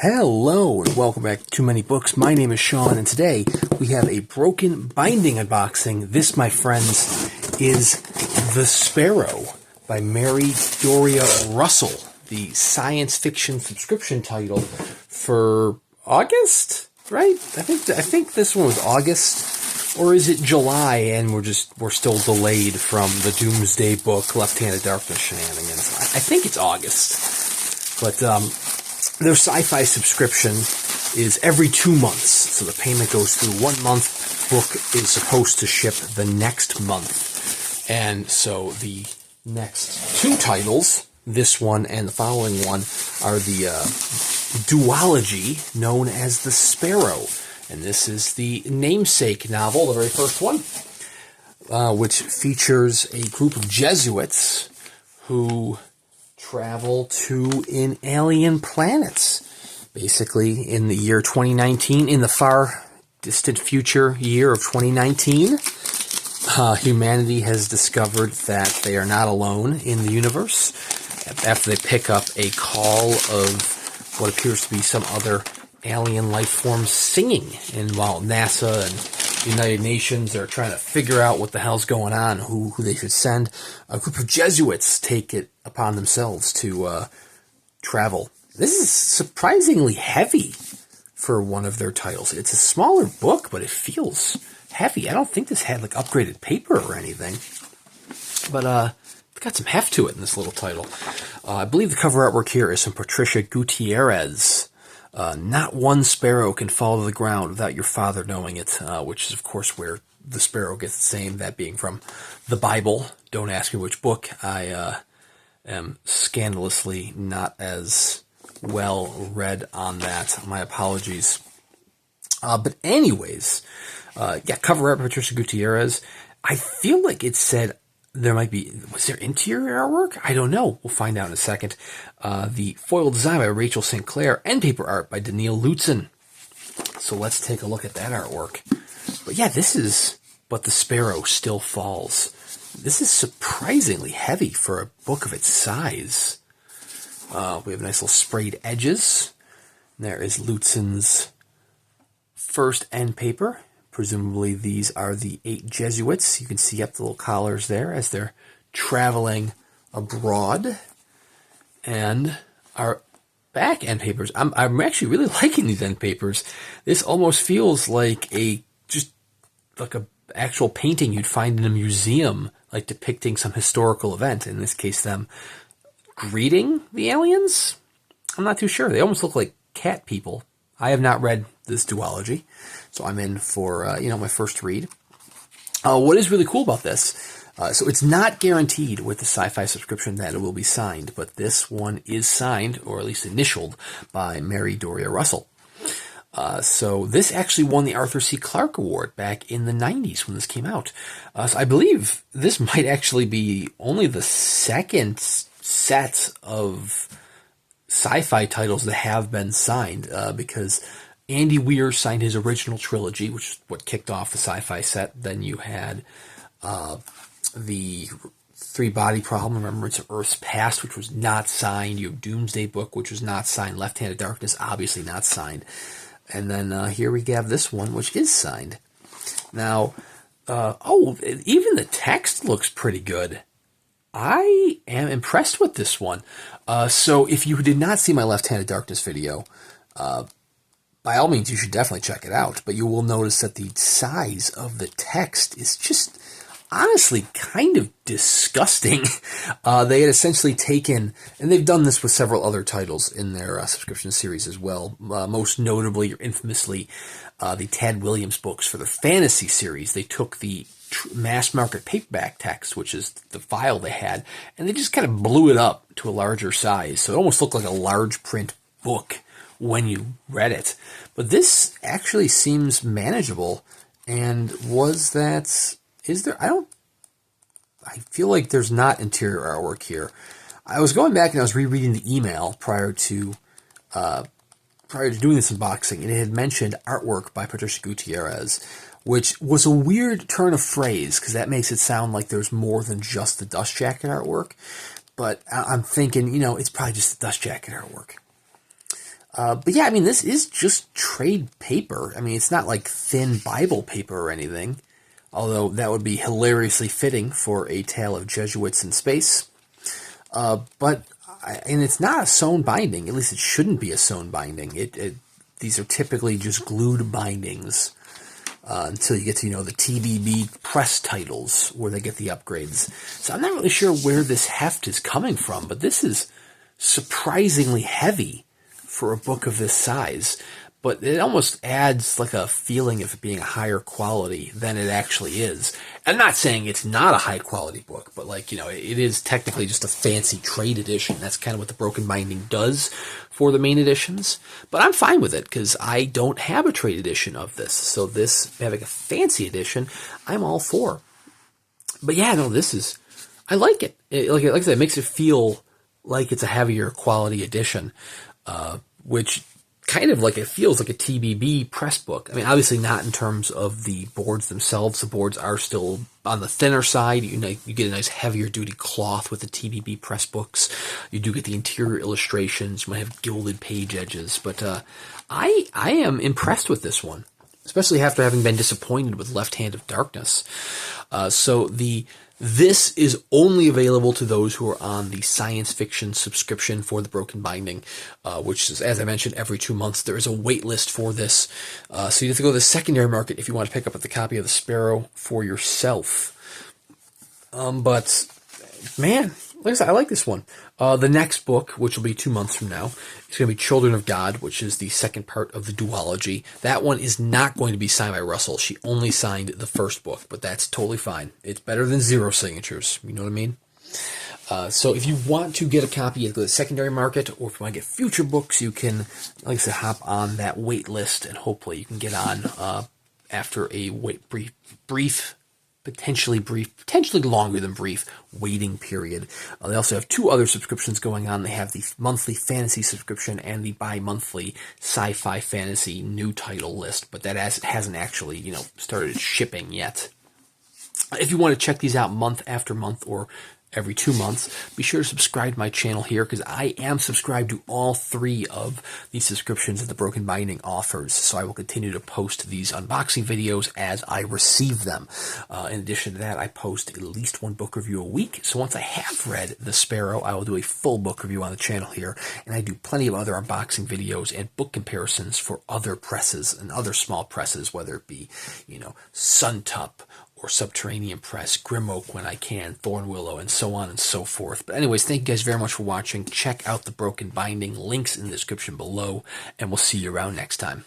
Hello and welcome back to Too Many Books. My name is Sean and today we have a broken binding unboxing. This, my friends, is The Sparrow by Mary Doria Russell, the science fiction subscription title for August, right? I think this one was August, or is it July and we're still delayed from the Doomsday Book Left-Handed Darkness shenanigans. I think it's August, but their sci-fi subscription is every 2 months, so the payment goes through 1 month. Book is supposed to ship the next month, and so the next two titles, this one and the following one, are the duology known as The Sparrow, and this is the namesake novel, the very first one, which features a group of Jesuits who travel to an alien planet, basically in the year 2019, in the far distant future year of 2019. Humanity has discovered that they are not alone in the universe after they pick up a call of what appears to be some other alien life form singing. And while NASA and United Nations are trying to figure out what the hell's going on, who they should send, a group of Jesuits take it upon themselves to travel. This is surprisingly heavy for one of their titles. It's a smaller book, but it feels heavy. I don't think this had like upgraded paper or anything, but it's got some heft to it in this little title. I believe the cover artwork here is from Patricia Gutierrez. Not one sparrow can fall to the ground without your father knowing it, which is, of course, where the sparrow gets its name, that being from the Bible. Don't ask me which book. I am scandalously not as well read on that. My apologies. But anyways, cover art by Patricia Gutierrez. I feel like it said there might be, was there interior artwork? I don't know. We'll find out in a second. The foil design by Rachel St. Clair, and paper art by Danil Luzin. So let's take a look at that artwork. But yeah, this is But the Sparrow Still Falls. This is surprisingly heavy for a book of its size. We have nice little sprayed edges. There is Luzin's first end paper. Presumably these are the 8 Jesuits. You can see up the little collars there as they're traveling abroad. And our back end papers. I'm actually really liking these end papers. This almost feels like just like a actual painting you'd find in a museum, like depicting some historical event. In this case, them greeting the aliens. I'm not too sure. They almost look like cat people. I have not read this duology, so I'm in for my first read. What is really cool about this? So it's not guaranteed with the sci-fi subscription that it will be signed, but this one is signed, or at least initialed, by Mary Doria Russell. So this actually won the Arthur C. Clarke Award back in the 90s when this came out. So I believe this might actually be only the second set of sci-fi titles that have been signed, because Andy Weir signed his original trilogy, which is what kicked off the sci-fi set. Then you had the Three-Body Problem, Remembrance of Earth's Past, which was not signed. You have Doomsday Book, which was not signed. Left-Handed Darkness, obviously not signed. And then here we have this one, which is signed. Now, even the text looks pretty good. I am impressed with this one. So if you did not see my Left-Handed Darkness video, by all means, you should definitely check it out. But you will notice that the size of the text is just honestly kind of disgusting. They had essentially taken, and they've done this with several other titles in their subscription series as well, most notably or infamously the Tad Williams books for the fantasy series. They took the mass market paperback text, which is the file they had, and they just kind of blew it up to a larger size. So it almost looked like a large print book when you read it. But this actually seems manageable. And I feel like there's not interior artwork here. I was going back and I was rereading the email prior to doing this unboxing, and it had mentioned artwork by Patricia Gutierrez, which was a weird turn of phrase, because that makes it sound like there's more than just the dust jacket artwork. But I'm thinking, it's probably just the dust jacket artwork. But yeah, I mean, this is just trade paper. I mean, it's not like thin Bible paper or anything, although that would be hilariously fitting for a tale of Jesuits in space. And it's not a sewn binding. At least it shouldn't be a sewn binding. These are typically just glued bindings until you get to, the TBB press titles where they get the upgrades. So I'm not really sure where this heft is coming from, but this is surprisingly heavy for a book of this size, but it almost adds like a feeling of it being a higher quality than it actually is. I'm not saying it's not a high quality book, but it is technically just a fancy trade edition. That's kind of what the broken binding does for the main editions, but I'm fine with it because I don't have a trade edition of this. So this having a fancy edition, I'm all for. But yeah, no, I like it. Like I said, it makes it feel like it's a heavier quality edition. Which kind of it feels like a TBB press book. I mean, obviously not in terms of the boards themselves. The boards are still on the thinner side. You get a nice heavier duty cloth with the TBB press books. You do get the interior illustrations. You might have gilded page edges. But I am impressed with this one, especially after having been disappointed with Left Hand of Darkness. This is only available to those who are on the science fiction subscription for the Broken Binding, which is, as I mentioned, every 2 months. There is a wait list for this. So you have to go to the secondary market if you want to pick up the copy of the Sparrow for yourself. But, man, like I said, I like this one. The next book, which will be 2 months from now, is going to be Children of God, which is the second part of the duology. That one is not going to be signed by Russell. She only signed the first book, but that's totally fine. It's better than 0 signatures. You know what I mean? So if you want to get a copy, you go to the secondary market, or if you want to get future books, you can, like I said, hop on that wait list, and hopefully you can get on after a potentially longer than brief waiting period. They also have 2 other subscriptions going on. They have the monthly fantasy subscription and the bi-monthly sci-fi fantasy new title list, but that hasn't actually, started shipping yet. If you want to check these out month after month or every 2 months, be sure to subscribe to my channel here because I am subscribed to all 3 of these subscriptions that the Broken Binding offers. So I will continue to post these unboxing videos as I receive them. In addition to that, I post at least 1 book review a week. So once I have read The Sparrow, I will do a full book review on the channel here. And I do plenty of other unboxing videos and book comparisons for other presses and other small presses, whether it be, Suntup or Subterranean Press, Grim Oak when I can, Thorn Willow, and so on and so forth. But anyways, thank you guys very much for watching. Check out the Broken Binding, links in the description below, and we'll see you around next time.